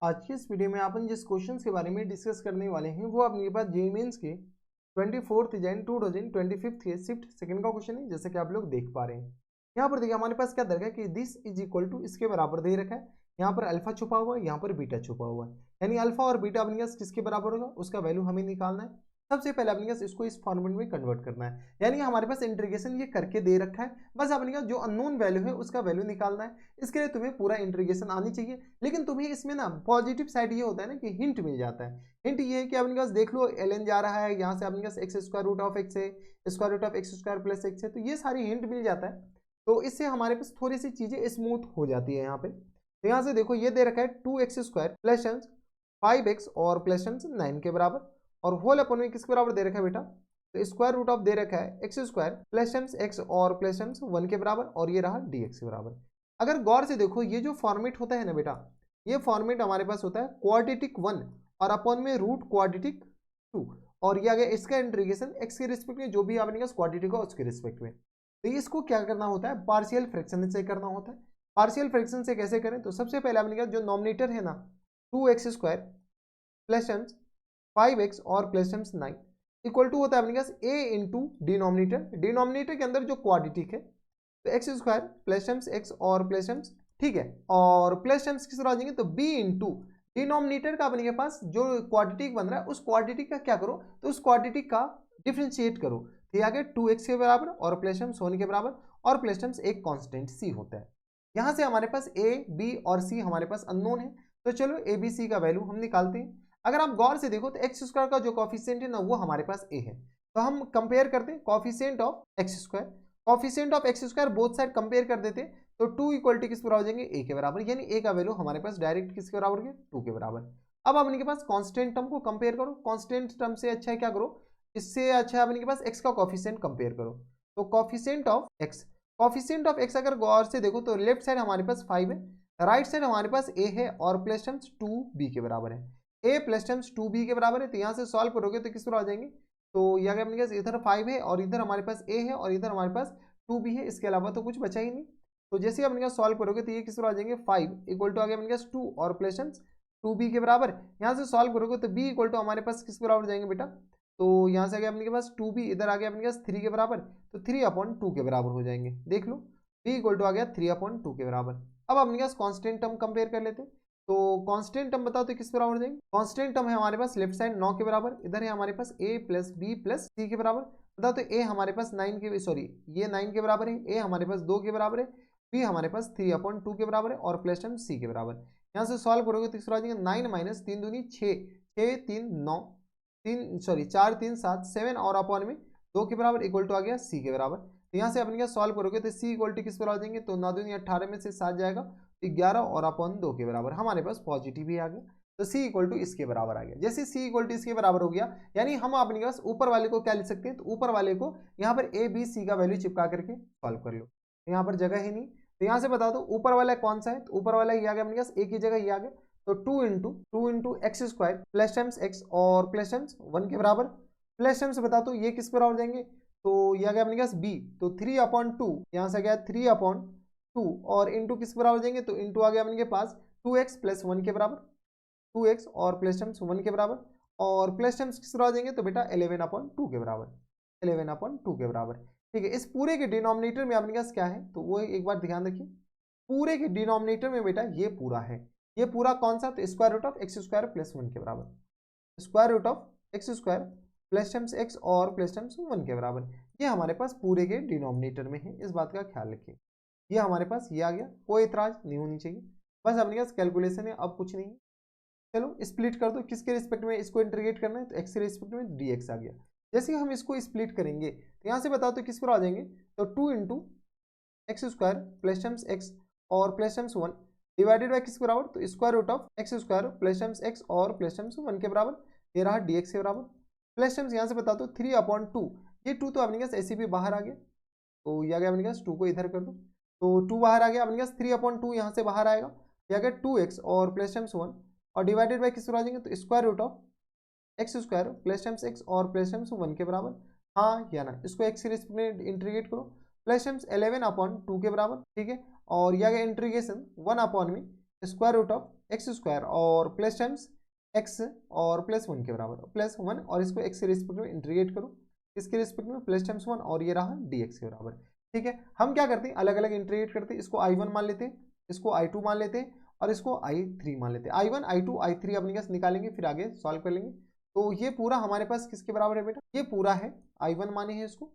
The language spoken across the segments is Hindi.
आज की इस वीडियो में अपन जिस क्वेश्चन के बारे में डिस्कस करने वाले हैं वो अपने पास जेईई मेंस के 24 जैन 2025 के शिफ्ट सेकंड का क्वेश्चन है, जैसे कि आप लोग देख पा रहे हैं। यहाँ पर देखिए हमारे पास क्या दे रखा है कि दिस इज इक्वल टू इसके बराबर दे रखा है। यहाँ पर अल्फा छुपा हुआ है, यहाँ पर बीटा छुपा हुआ है, यानी अल्फा और बीटा अपने पास किसके बराबर होगा उसका वैल्यू हमें निकालना है। सबसे पहले अपने पास इसको इस फॉर्मेट में कन्वर्ट करना है, यानी हमारे पास इंटीग्रेशन ये करके दे रखा है, बस अपने पास जो अननोन वैल्यू है उसका वैल्यू निकालना है। इसके लिए तुम्हें पूरा इंटीग्रेशन आनी चाहिए, लेकिन तुम्हें इसमें ना पॉजिटिव साइड ये होता है ना कि हिंट मिल जाता है। हिंट ये है कि अपने पास देख लो ln जा रहा है, यहाँ से अपने पास x square root of x है, square root of x square plus x है, तो ये सारी हिंट मिल जाता है। तो इससे हमारे पास थोड़ी सी चीजें स्मूथ हो जाती है यहाँ पे। तो यहाँ से देखो ये दे रखा है 2x स्क्वायर प्लस 5x और प्लस 9 के बराबर, और होल अपन में किसके बराबर दे रखा है बेटा, तो स्क्वायर रूट ऑफ दे रखा है एक्स स्क्वायर प्लस एक्स और प्लस 1 के बराबर, और ये रहा dx के बराबर। अगर गौर से देखो ये जो फॉर्मेट होता है ना बेटा, ये फॉर्मेट हमारे पास होता है क्वाड्रेटिक 1 और अपन में रूट क्वाड्रेटिक 2, और ये आ गया इसका इंटीग्रेशन एक्स के रिस्पेक्ट में जो भी आपने कहा क्वाड्रेटिक का उसके रिस्पेक्ट में। तो इसको क्या करना होता है, पार्शियल फ्रैक्शन से करना होता है। पार्शियल फ्रैक्शन से कैसे करें, तो सबसे पहले आपने कहा जो नॉमिनेटर है ना 2x स्क्वायर प्लस 5x और प्लस 9 इक्वल टू होता है अपने पास a इंटू डिनोमिनेटर, डिनोमिनेटर के अंदर जो क्वाड्रेटिक है तो एक्स स्क्वायर प्लस एक्स और प्लस, ठीक है, और प्लस किस तरह आ जाएंगे तो b इंटू डिनोमिनेटर का अपने के पास जो क्वाड्रेटिक बन रहा है उस क्वाड्रेटिक का क्या करो, तो उस क्वाड्रेटिक का डिफ्रेंशिएट करो, तो ये आ गया 2x के बराबर और प्लस 1 के बराबर, और प्लस एक कांस्टेंट c होता है। यहां से हमारे पास a b और c हमारे पास अननोन है, तो चलो a b c का वैल्यू हम निकालते हैं। अगर आप गौर से देखो तो एक्स स्क्वायर का जो कॉफिशिएंट है ना वो हमारे पास a है, तो हम कंपेयर करते हैं coefficient of x square, coefficient of x square both side compare कर देते हैं, तो 2 इक्वलिटी किस बराबर हो जाएंगे a के बराबर, यानी a का वैल्यू हमारे पास डायरेक्ट किसके बराबर हो गया 2 के बराबर। अब अपने के पास कांस्टेंट टर्म को कंपेयर करो, कांस्टेंट टर्म से अच्छा है क्या करो, इससे अच्छा है अपने के पास x का कॉफिशिएंट कंपेयर करो, तो coefficient of x, coefficient of x अगर गौर से देखो तो लेफ्ट साइड हमारे पास 5 है, राइट साइड हमारे पास a है और प्लस टर्म्स 2b के बराबर है, a प्लस टर्म्स 2b के बराबर है, तो यहाँ से सॉल्व करोगे तो किस पर आ जाएंगे, तो यहाँ अपने पास इधर 5 है और इधर हमारे पास a है और इधर हमारे पास 2b है, इसके अलावा तो कुछ बचा ही नहीं। तो जैसे ही अपने पास सॉल्व करोगे तो ये किस पर आ जाएंगे 5 इक्वल टू आ गया अपने पास 2 और प्लस 2b के बराबर, यहाँ से सॉल्व करोगे तो b इक्वल टू हमारे पास किस बराबर जाएंगे बेटा, तो यहाँ से आ गया अपने के पास 2b, इधर आ गया अपने पास 3 के बराबर, तो 3/2 के बराबर हो जाएंगे, देख लो b इक्वल टू आ गया 3/2 के बराबर। अब अपने पास कांस्टेंट टर्म कंपेयर कर लेते हैं, तो कांस्टेंट टर्म बताओ तो किस बराबर हो जाएंगे, कांस्टेंट टर्म है हमारे पास लेफ्ट साइड 9 के बराबर, इधर है हमारे पास a प्लस बी प्लस सी के बराबर, बताओ तो a हमारे पास 9 के, सॉरी ये 9 के बराबर है, a हमारे पास 2 के बराबर है, b हमारे पास 3/2 के बराबर है और प्लस टर्म c के बराबर। यहाँ से सॉल्व करोगे तो किस बराबर आ जाएंगे 9 माइनस 3 दूनी 6, 6 3 9, 4 3 7 7 और अपॉन में 2 के बराबर इक्वल टू आ गया c के बराबर। तो यहाँ से अपने क्या सॉल्व करोगे तो c इक्वल टू किस पर आ जाएंगे, तो 9 दूनी 18 में से 7 जाएगा, 11 और अपॉन 2 के बराबर, हमारे पास पॉजिटिव ही आ गया, तो c इक्वल टू इसके बराबर आ गया। जैसे c इक्वल टू इसके बराबर हो गया, यानी हम अपने पास ऊपर वाले को क्या लिख सकते हैं, तो ऊपर वाले को यहाँ पर a b c का वैल्यू चिपका करके सॉल्व कर लो, तो यहाँ पर जगह ही नहीं, तो यहाँ से बता दो ऊपर वाला कौन सा है, तो ऊपर वाला ये आ गया अपने पास एक ही जगह ये आ गया, तो 2 into x square plus times x और प्लस टाइम्स 1 के बराबर, प्लस टाइम्स बता दो ये किस बराबर जाएंगे, तो ये आ गया अपने पास b, तो 3/2 यहाँ से आ गया 3/2 और इंटू किस बराबर जाएंगे, तो इंटू आ गया अपने पास 2x प्लस 1 के बराबर, 2x और प्लस टाइम्स 1 के बराबर, और प्लस टाइम्स किस बराबर जाएंगे, तो बेटा 11/2 के बराबर, 11/2 के बराबर, ठीक है। इस पूरे के डिनोमिनेटर में अपने पास क्या है, तो वो एक बार ध्यान रखिए, पूरे के डिनोमिनेटर में बेटा ये पूरा है, ये पूरा कौन सा, तो square root of x square plus 1 के बराबर, square root of x square plus times x और प्लस टाइम्स 1 के बराबर, ये हमारे पास पूरे के डिनोमिनेटर में है, इस बात का ख्याल रखिए। ये हमारे पास ये आ गया, कोई इतराज नहीं होनी चाहिए, बस अपने पास कैलकुलेशन है, अब कुछ नहीं है। चलो स्प्लिट कर दो, किसके रिस्पेक्ट में इसको इंटीग्रेट करना है, तो एक्स के रिस्पेक्ट में dx आ गया। जैसे हम इसको स्प्लिट करेंगे तो यहाँ से बताओ तो किस पर आ जाएंगे, तो 2 into x square plus times x और प्लस टाइम्स 1 डिवाइडेड बाय किस बराबर, तो square root of x square plus times x और प्लस टाइम्स 1 के बराबर, ये रहा dx के बराबर, प्लस टाइम्स यहाँ से बता दो 3/2, ये 2 तो अपने पास ऐसे भी बाहर आ गया, तो ये आ गया अपने पास 2 को इधर कर दो, तो 2 बाहर आ गया अपने पास, 3/2 यहाँ से बाहर आएगा, ये आ गया 2x और प्लस टाइम्स 1 और डिवाइडेड बाय किस पर आ जाएंगे, तो square root of x square plus times x और प्लस टाइम्स 1 के बराबर, हाँ या ना, इसको एक्स के रिस्पेक्ट में इंटीग्रेट करो, प्लस टाइम्स 11/2 के बराबर, ठीक है, और यह गया इंटीग्रेशन 1 अपॉन में square root of x square और प्लस टाइम्स एक्स और प्लस वन के बराबर, प्लस वन और इसको एक्स के रिस्पेक्ट में इंटीग्रेट करो, इसके रिस्पेक्ट में प्लस टाइम्स वन और ये रहा डी एक्स के बराबर। ठीक है, हम क्या करते हैं अलग अलग इंटीग्रेट करते हैं, इसको I1 मान लेते हैं, इसको I2 मान लेते हैं और इसको I3 मान लेते हैं। I1 I2 I3 अपने पास निकालेंगे, फिर आगे सॉल्व कर लेंगे। तो ये पूरा हमारे पास किसके बराबर है बेटा, ये पूरा है I1 माने हैं इसको,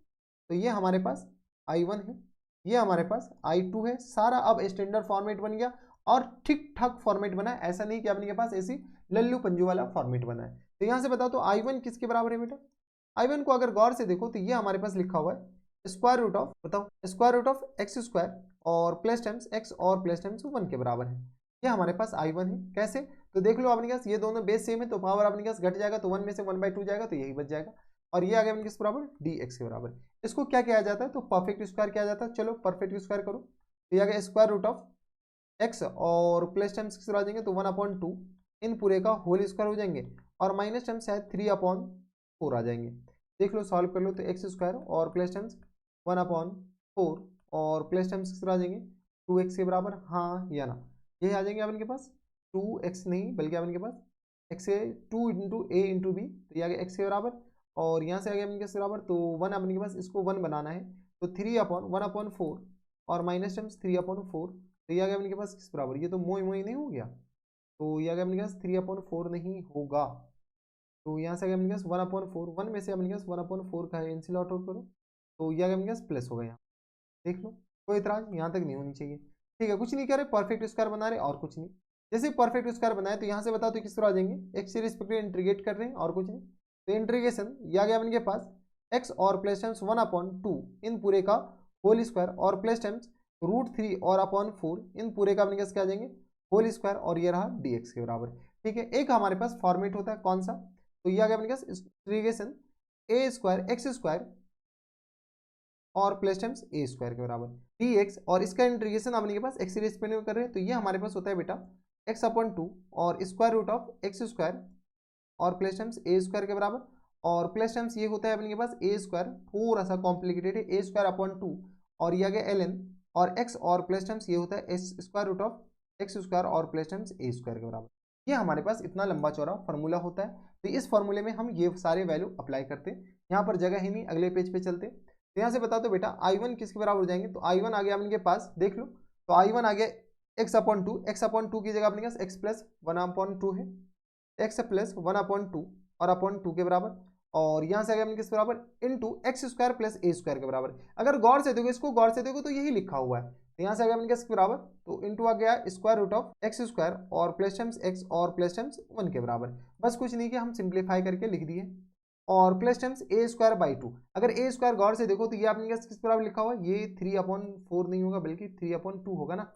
तो ये हमारे पास I1 है, ये हमारे पास I2 है। सारा अब स्टैंडर्ड फॉर्मेट बन गया और ठीक ठाक फॉर्मेट बना है, ऐसा नहीं कि अपने पास ऐसी लल्लू पंजू वाला फॉर्मेट बना है। तो यहाँ से बताओ तो I1 किसके बराबर है बेटा, I1 को अगर गौर से देखो तो ये हमारे पास लिखा हुआ है स्क्वायर रूट ऑफ, बताओ square root of x square और प्लस टाइम्स एक्स और प्लस टाइम्स वन के बराबर है। ये हमारे पास I1 है। कैसे, तो देख लो अपने पास ये दोनों बेस सेम है तो पावर अपने पास घट जाएगा, तो 1 में से 1/2 जाएगा तो यही बच जाएगा और ये आ गया अपने किस बराबर, dx के बराबर। इसको क्या किया जाता है, तो परफेक्ट स्क्वायर किया जाता है। चलो परफेक्ट स्क्वायर करो, तो ये आ गया स्क्वायर रूट ऑफ एक्स और प्लस टाइम्स किस आ जाएंगे तो 1/2 इन पूरे का होल स्क्वायर हो जाएंगे और माइनस टाइम्स शायद 3/4 आ जाएंगे। देख लो सॉल्व कर लो, तो एक्स स्क्वायर और प्लस टाइम्स 1/4 और प्लस टाइम्स किस आ जाएंगे 2x के बराबर, हाँ या ना, यही आ जाएंगे अपन के पास 2x नहीं बल्कि अपन के पास x से 2 इंटू a इंटू बी, तो ये आ गया x के बराबर और यहाँ से आ गया अपन के बराबर, तो 1 अपन के पास इसको 1 बनाना है तो 3/1/4 और माइनस टाइम्स 3/4, तो ये आ गया अपने के पास किस बराबर, ये तो मोई मोई नहीं हो गया, तो ये आ गया अपने पास 3/4 नहीं होगा, तो यहाँ से आ गया अपने पास 1/4, 1 में से अपने पास 1/4 का कैंसिल आउट करो, तो ये आ गया अपने पास प्लस होगा। यहाँ देख लो कोई इतराज यहाँ तक नहीं होनी चाहिए। ठीक है, कुछ नहीं कह रहे, परफेक्ट स्क्वायर बना रहे और कुछ नहीं। जैसे परफेक्ट स्क्वायर बनाए तो यहाँ से बताओ तो किस तरह आ जाएंगे, एक्स से रिस्पेक्ट इंटीग्रेट कर रहे हैं और कुछ नहीं, तो इंटीग्रेशन ये आ गया अपने पास एक्स और प्लस टाइम्स 1/2 इन पूरे का होल स्क्वायर और प्लस टाइम्स √3 और 4 इन पूरे का अपने पास क्या आ जाएंगे होल स्क्वायर और ये रहा dx के बराबर। ठीक है, एक हमारे पास फॉर्मेट होता है कौन सा, तो ये आ गया अपने पास integration a square x square और प्लस टाइम्स ए स्क्वायर के बराबर dx और इसका इंटीग्रेशन अपने के पास एक्स के रिस्पेक्ट में कर रहे हैं, तो ये हमारे पास होता है बेटा x/2 और square root of x square और प्लस टाइम्स ए स्क्वायर के बराबर और प्लस टाइम्स ये होता है अपने के पास ए स्क्वायर, थोड़ा सा कॉम्प्लिकेटेड है, a²/2 और ये आ गया ln और x और प्लस टाइम्स ये होता है as square root of x square और प्लस टाइम्स ए स्क्वायर के बराबर। ये हमारे पास इतना लंबा चौड़ा फॉर्मूला होता है, तो इस फॉर्मूले में हम ये सारे वैल्यू अप्लाई करते हैं। यहाँ पर जगह ही नहीं, अगले पेज पे चलते। तो यहाँ से बता दो बेटा I1 किसके बराबर हो जाएंगे, तो I1 आ गया अपने पास देख लो, तो I1 आ गया x/2 की जगह अपने पास x प्लस 1/2 है, x प्लस 1/2 और 2 के बराबर और यहाँ से आ गया अपने किस बराबर into x square plus a square के बराबर। अगर गौर से देखो, इसको गौर से देखो तो यही लिखा हुआ है, तो यहाँ से आ गया अपने किसके बराबर, तो इंटू आ गया square root of x square और प्लस टाइम्स एक्स और प्लस टाइम्स 1 के बराबर। बस कुछ नहीं किया, हम सिंप्लीफाई करके लिख दिए और प्लस टाइम्स a²/2। अगर a स्क्वायर गौर से देखो तो ये आपने किस बराबर लिखा हुआ है, ये 3/4 नहीं होगा बल्कि 3/2 होगा ना,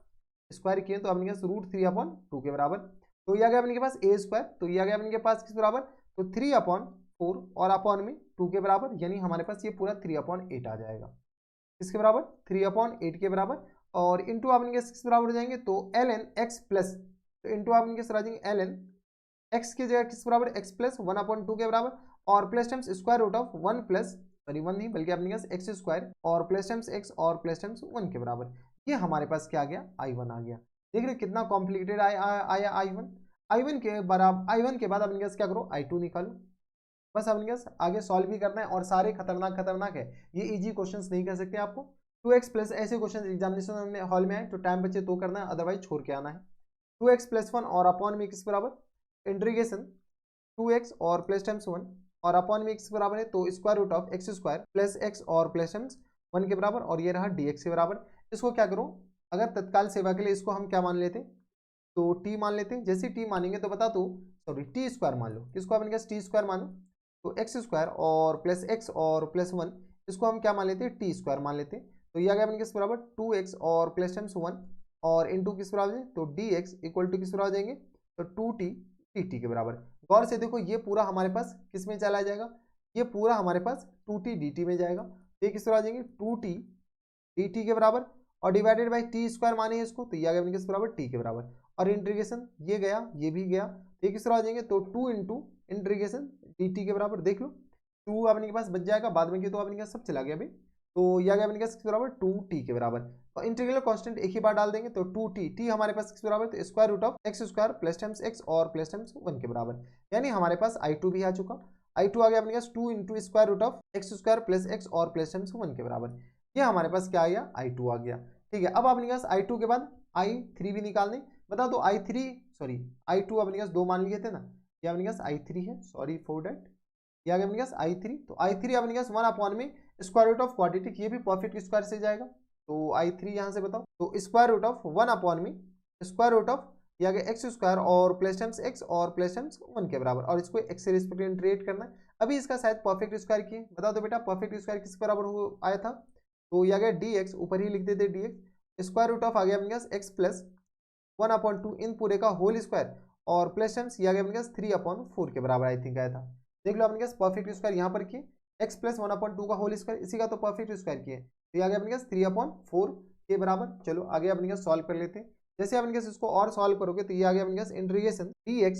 स्क्वायर किए तो आपने √3/2 के बराबर, तो ये आ गया अपने के पास a स्क्वायर, तो ये आ गया अपने के पास किस बराबर, तो 3/4 और अपॉन में 2 के बराबर, यानी हमारे पास ये पूरा 3/8 आ जाएगा, किसके बराबर 3/8 के बराबर और इंटू आपने किस बराबर हो जाएंगे, तो ln x प्लस, तो इंटू आपने किस आ जाएंगे ln x की जगह किस बराबर x प्लस 1/2 के बराबर और plus times square root of 1 plus sorry 1 नहीं बल्कि अपने पास एक्स स्क्वायर और प्लस टाइम्स x और प्लस टाइम्स 1 के बराबर। ये हमारे पास क्या आ गया I1 आ गया। देख रहे कितना कॉम्प्लिकेटेड आया I1 के बराबर, I1 के बाद अपने पास क्या करो I2 निकालो, बस अपने पास आगे सॉल्व भी करना है और सारे खतरनाक खतरनाक है, ये इजी क्वेश्चंस नहीं कर सकते आपको। 2x प्लस ऐसे क्वेश्चन एग्जामिनेशन हॉल में आए तो टाइम बचे तो करना है, अदरवाइज छोड़ के आना है। 2x प्लस 1 और अपॉन में किस बराबर इंटीग्रेशन 2x और प्लस टाइम्स 1 और अपॉन में x बराबर है, तो square root of x square plus x और प्लस टाइम्स 1 के बराबर और ये रहा dx के बराबर। इसको क्या करो, अगर तत्काल सेवा के लिए इसको हम क्या मान लेते, तो t मान लेते हैं। जैसे t मानेंगे तो बता दो सॉरी टी स्क्वायर मान लो, किसको अपने पास टी स्क्वायर मानो, तो एक्स स्क्वायर और प्लस x और प्लस 1 इसको हम क्या मान लेते हैं टी स्क्वायर मान लेते हैं, तो ये आ गया अपने किस बराबर 2x और प्लस टाइम्स 1 और इंटू किस बराबर है, तो dx इक्वल टू किस बराबर आ जाएंगे, तो 2t dt के बराबर। गौर से देखो ये पूरा हमारे पास किस में चला जाएगा, ये पूरा हमारे पास 2t dt में जाएगा, ये किस तरह आ जाएंगे 2t dt के बराबर और डिवाइडेड बाई टी स्क्वायर माने इसको, तो ये आ गया किस बराबर t के बराबर और इंटीग्रेशन ये गया ये भी गया, ये किस तरह आ जाएंगे, तो 2 इंटू इंटीग्रेशन dt के बराबर। देख लो 2 अपने के पास बच जाएगा, बाद में तो अपने के पास सब चला गया भाई, तो यह आ गया अपने पास किस बराबर 2t के बराबर। और इंटीग्रल कांस्टेंट एक ही बार डाल देंगे तो 2t, t हमारे पास किस बराबर, तो square root of x square plus times x और प्लस टाइम्स 1 के बराबर। यानी हमारे पास i2 भी आ चुका। i2 आ गया अपने पास 2 into square root of x square plus x और प्लस टाइम्स 1 के बराबर। ये हमारे पास क्या आ गया, i2 आ गया। ठीक है, अब अपने पास i2 के बाद i3 भी निकालने। बता दो i3 सॉरी i2 अपने पास 2 मान लिए थे ना, ये अपने पास i3 है, सॉरी फॉर दैट। ये आ गया अपने पास i3, तो i3 अपने पास 1 अपॉन में स्क्वायर रूट ऑफ क्वाड्रेटिक, ये भी परफेक्ट स्क्वायर से जाएगा। तो i3 यहाँ से बताओ, तो स्क्वायर रूट ऑफ 1 अपॉन में स्क्वायर रूट ऑफ ये आ गया एक्स स्क्वायर और प्लस टाइम्स एक्स और प्लस टाइम्स 1 के बराबर, और इसको एक्स से रिस्पेक्ट इंटीग्रेट करना है। अभी इसका शायद परफेक्ट स्क्वायर किए, बता दो बेटा परफेक्ट स्क्वायर किस बराबर हो आया था, तो ये आ गया dx, ऊपर ही लिख देते dx, स्क्वायर रूट ऑफ आ गया अपने पास एक्स प्लस 1/2 इन पूरे का होल स्क्वायर और प्लस टाइम्स ये आ गया अपने पास 3/4 के बराबर आई थिंक आया था। देख लो अपने पास परफेक्ट स्क्वायर यहाँ पर किए, एक्स प्लस 1/2 का होल स्क्वायर, इसी का तो परफेक्ट स्क्वायर किए, तो ये आ गया अपने पास 3/4 के बराबर। चलो आगे अपने पास सॉल्व कर लेते हैं। जैसे अपने पास इसको और सॉल्व करोगे तो ये आ गया अपने पास इंटीग्रेशन dx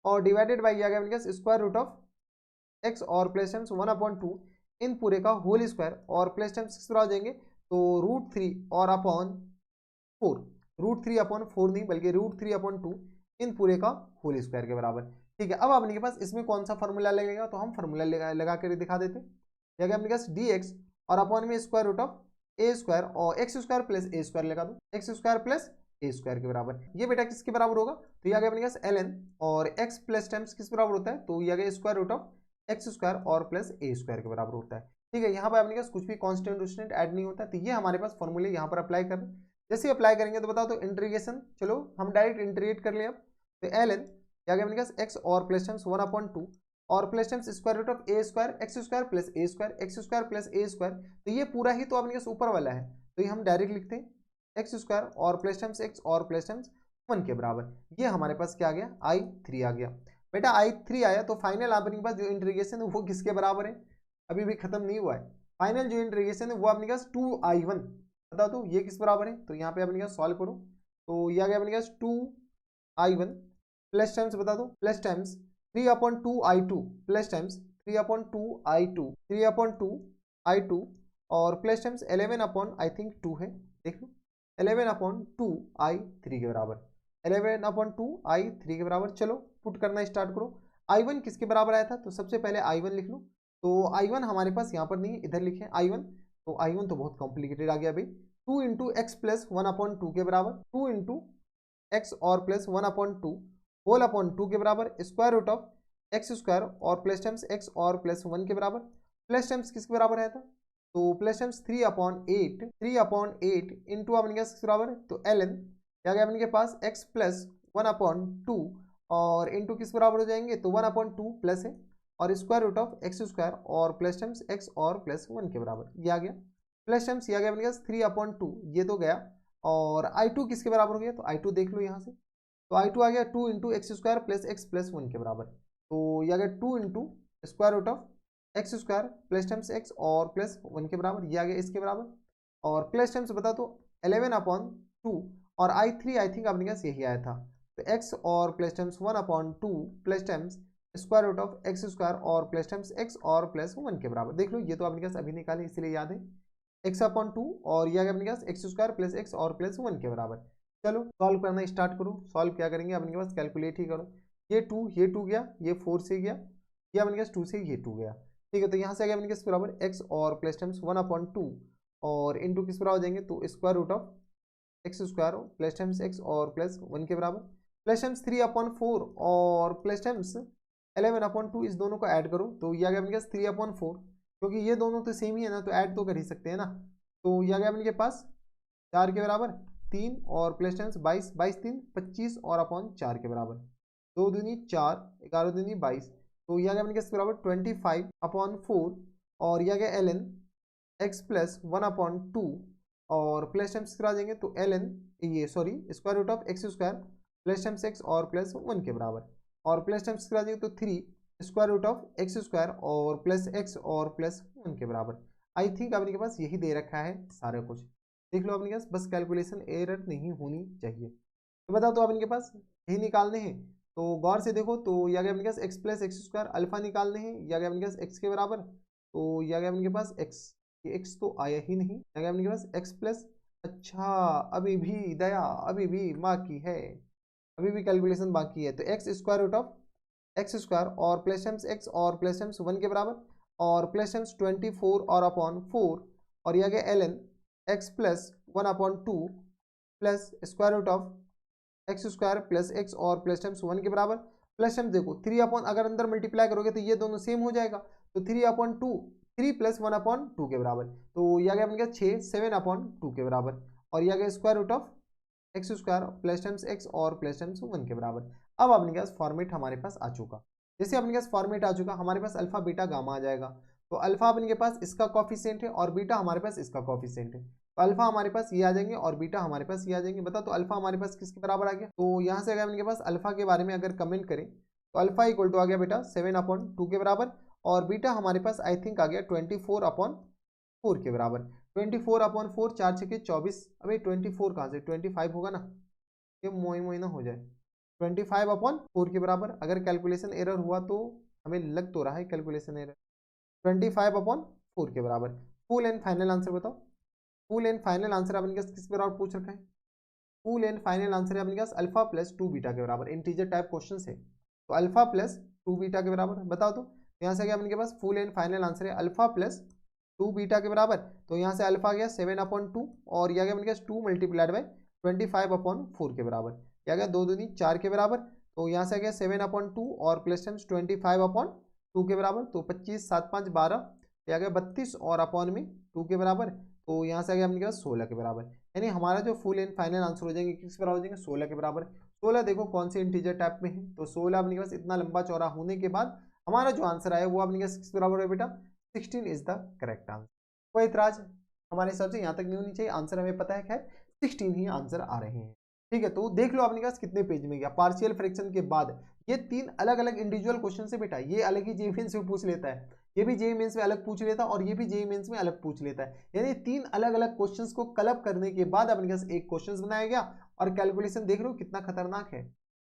और डिवाइडेड बाई ये आ गया अपने पास स्क्वायर रूट ऑफ एक्स और प्लस टाइम्स 1/2 इन पूरे का होल स्क्वायर और प्लस टाइम्स किस तरह हो जाएंगे, तो √3 और अपॉन 4, √3/4 नहीं बल्कि √3/2 इन पूरे का होल स्क्वायर के बराबर। ठीक है, अब अपने पास इसमें कौन सा फॉर्मूला लगेगा, तो हम फॉर्मूला लगा कर दिखा देते हैं। अपने पास dx और अपॉन में square root of a square और x square plus a square लगा दो, x square plus a square के बराबर। ये बेटा किसके बराबर होगा, तो ये आ गया अपने पास ln और x प्लस टाइम्स किस बराबर होता है, तो ये आ गया square root of x square और प्लस ए स्क्वायर के बराबर होता है। ठीक है, यहाँ पर अपने पास कुछ भी कांस्टेंट उस्टेंट ऐड नहीं होता, तो ये हमारे पास फॉर्मूले यहाँ पर अप्लाई कर रहे हैं। जैसे अप्लाई करेंगे तो बताओ, तो इंटीग्रेशन, चलो हम डायरेक्ट इंटीग्रेट कर लें अब, तो ln क्या गया अपने पास x और प्लस टाइम्स 1/2 और plus times square root of a square x square plus a square x square plus a square, तो ये पूरा ही तो अपने पास ऊपर वाला है, तो ये हम डायरेक्ट लिखते हैं एक्स स्क्वायर और प्लस टाइम्स एक्स और प्लस टाइम्स 1 के बराबर। ये हमारे पास क्या आ गया, i3 आ गया। बेटा i3 आया तो फाइनल अपने पास जो इंटीग्रेशन है वो किसके बराबर है, अभी भी खत्म नहीं हुआ है। फाइनल जो इंटीग्रेशन है वो अपने पास 2i1, बता दो ये किस बराबर है, तो यहाँ पे अपने पास सॉल्व करो, तो ये आ गया अपने पास 2i1 प्लस टाइम्स बता दो plus times 3/2i2 plus times 3/2i2 और प्लस टाइम्स 11 आई थिंक 2 है, देख लो 11/2i3 के बराबर, 11/2i3 के बराबर। चलो पुट करना स्टार्ट करो। i1 किसके बराबर आया था, तो सबसे पहले i1 लिख लो, तो i1 हमारे पास यहाँ पर नहीं है, इधर लिखे i1, तो i1 तो बहुत कॉम्प्लिकेटेड आ गया भाई। 2 इंटू एक्स प्लस 1/2 के बराबर, 2 इंटू एक्स और प्लस 1/2 होल अपॉन 2 के बराबर, square root of x square और प्लस टाइम्स एक्स और प्लस 1 के बराबर। प्लस टाइम्स किसके बराबर है था, तो प्लस टाइम्स 3/8 इंटू अपने के किस बराबर है, तो ln क्या गया अपने के पास x प्लस 1/2 और इंटू किस बराबर हो जाएंगे, तो 1/2 प्लस है और square root of x square और प्लस टाइम्स एक्स और प्लस 1 के बराबर, ये आ गया। प्लस टाइम्स ये आ गया अपने पास 3/2, ये तो गया, और i2 किसके बराबर हो गया, तो i2 देख लो यहाँ से, तो i2 आ गया 2 into x square plus x plus 1 के बराबर, तो ये आ गया 2 into square root of x square plus times x और प्लस 1 के बराबर, ये आ गया इसके बराबर, और प्लस टाइम्स बता दो 11/2 और i3 आई थिंक अपने पास यही आया था, तो x और plus times 1/2 plus times square root of x square और प्लस टाइम्स एक्स और प्लस 1 के बराबर। देख लो ये तो अपने पास अभी निकाले इसलिए याद है, x/2 और ये आ गया अपने पास एक्स स्क्वायर प्लस एक्स और प्लस 1 के बराबर। चलो सॉल्व करना स्टार्ट करो। सॉल्व क्या करेंगे, अपने पास कैलकुलेट ही करो, ये 2 गया, ये 4 से गया, ये अपने पास 2 से ये 2 गया। ठीक है, तो यहाँ से आ गया अपने पास बराबर x और प्लस टाइम्स 1/2 और इंटू किस बराबर हो जाएंगे, तो square root of x square plus times x और प्लस 1 के बराबर, प्लस टाइम्स 3/4 और प्लस टाइम्स 11/2, इस दोनों को ऐड करो, तो ये आ गया अपने पास 3/4, क्योंकि ये दोनों तो सेम ही है ना, तो ऐड तो कर ही सकते हैं ना, तो ये आ गया अपने पास 4 के बराबर 3 और प्लस टाइम्स 22, 22 3 25 और अपॉन 4 के बराबर, 2 दूनी 4 11 दूनी 22, तो यह आ गया अपने के बराबर 25/4 और यह आ गया ln x प्लस 1/2 और प्लस टाइम्स करा देंगे, तो ln ये sorry square root of x square plus times x और प्लस 1 के बराबर, और प्लस टाइम्स करा देंगे तो 3 square root of x square और प्लस एक्स और प्लस 1 के बराबर। आई थिंक अपने के पास यही दे रखा है सारा कुछ, देख लो अपने पास, बस कैलकुलेशन एरर नहीं होनी चाहिए। तो बताओ, तो अपने के पास यही निकालने हैं, तो गौर से देखो, तो यह गया अपने पास x plus x square alpha निकालने हैं, यह गया अपने पास एक्स के बराबर, तो यह गया अपने पास एक्स, ये एक्स तो आया ही नहीं, क्या अपने पास एक्स प्लस, अच्छा अभी भी दया अभी भी बाकी है, अभी भी कैलकुलेशन बाकी है। तो x square root of x square और प्लस टाइम्स एक्स और प्लस टाइम्स 1 के बराबर और प्लस टाइम्स 24 और अपॉन 4 और यह गया l n x plus 1/2 plus square root of x square plus x और प्लस टाइम्स 1 के बराबर प्लस टाइम्स देखो 3 अपॉन, अगर अंदर मल्टीप्लाई करोगे तो ये दोनों सेम हो जाएगा, तो 3/2 3 प्लस 1/2 के बराबर, तो यह गया अपने क्या 6 7/2 के बराबर और यह गया square root of x square plus times x और प्लस टाइम्स 1 के बराबर। अब अपने पास फॉर्मेट हमारे पास आ चुका, जैसे अपने पास फॉर्मेट आ चुका हमारे पास अल्फा बीटा गामा आ जाएगा। तो अल्फा अपने के पास इसका कॉफिशिएंट है और बीटा हमारे पास इसका कॉफिशिएंट है, तो अल्फा हमारे पास ये आ जाएंगे और बीटा हमारे पास ये आ जाएंगे। बता तो अल्फा हमारे पास किसके बराबर आ गया, तो यहाँ से अगर अपने पास अल्फा के बारे में अगर कमेंट करें तो अल्फा इक्वल टू आ गया बेटा 7/2 के बराबर और बीटा हमारे पास आई थिंक आ गया 24/4 के बराबर। 24/4 4 6 24, अभी 24 कहाँ से 25 होगा ना, ये मोई मोई ना हो जाए, 25/4 के बराबर। अगर कैलकुलेशन एरर हुआ तो हमें लग तो रहा है कैलकुलेशन एरर, 25/4 के बराबर। फुल एंड फाइनल आंसर बताओ, फुल एंड फाइनल आंसर अपने पास किस बराबर पूछ रखा है, फुल एंड फाइनल आंसर है अपने पास अल्फा प्लस 2 बीटा के बराबर। इंटीजर टाइप क्वेश्चन है तो अल्फा प्लस 2 बीटा के बराबर बताओ। तो यहाँ से क्या अपने पास फुल एंड फाइनल आंसर है अल्फा प्लस 2 बीटा के बराबर, तो यहाँ से अल्फा गया 7/2 और यह गया अपने पास 2 मल्टीप्लाइड बाई 25/4 के बराबर, यह गया 2 दूनी 4 के बराबर, तो यहाँ से आ गया 7/2 और प्लस टाइम्स 25/2 के बराबर, तो 25 7 5 12, यह गया 32 और अपॉन में 2 के बराबर, तो यहाँ से आ गया अपने पास 16 के बराबर। यानी हमारा जो फुल एंड फाइनल आंसर हो जाएंगे किस बराबर हो जाएंगे 16 के बराबर। 16 देखो कौन से इंटीजर टाइप में है, तो 16 अपने पास इतना लंबा चौड़ा होने के बाद हमारा जो आंसर आया वो अपने पास किस बराबर है बेटा 16 इज द करेक्ट आंसर। कोई इतराज हमारे हिसाब से यहाँ तक नहीं होनी चाहिए, आंसर हमें पता है खैर 16 ही आंसर आ रहे हैं। ठीक है, तो देख लो अपने पास कितने पेज में गया पार्शियल फ्रैक्शन के बाद। ये 3 अलग अलग इंडिविजुअल क्वेश्चन से बेटा, ये अलग ही जेईई मेंस में पूछ लेता है, ये भी जेईई मेंस में अलग पूछ लेता है और ये भी जेईई मेंस में अलग पूछ लेता है। यानी 3 अलग अलग क्वेश्चंस को क्लब करने के बाद अपने पास एक क्वेश्चन बनाया गया और कैलकुलेशन देख रहे हो कितना खतरनाक है।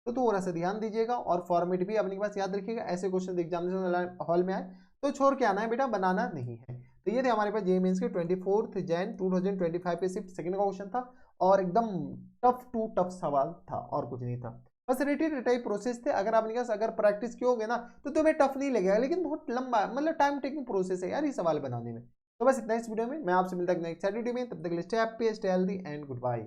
तो थोड़ा सा ध्यान दीजिएगा और फॉर्मेट भी अपने पास याद रखिएगा, ऐसे क्वेश्चन एग्जामिनेशन हॉल में आए तो छोड़ के आना है बेटा, बनाना नहीं है। तो ये थे हमारे पास जेईई मेंस के 24 जैन 2025 पे शिफ्ट सेकंड का क्वेश्चन था और एकदम टफ टू टफ सवाल था और कुछ नहीं था, बस रिपीट टाइप प्रोसेस थे। अगर आपने कहा अगर प्रैक्टिस कियोगे ना तो तुम्हें टफ नहीं लगेगा, लेकिन बहुत लंबा मतलब टाइम टेकिंग प्रोसेस है यार ये सवाल बनाने में। तो बस इतना इस वीडियो में, मैं आपसे मिलता हूं नेक्स्ट वीडियो में, तब तक के लिए stay happy stay healthy and good bye.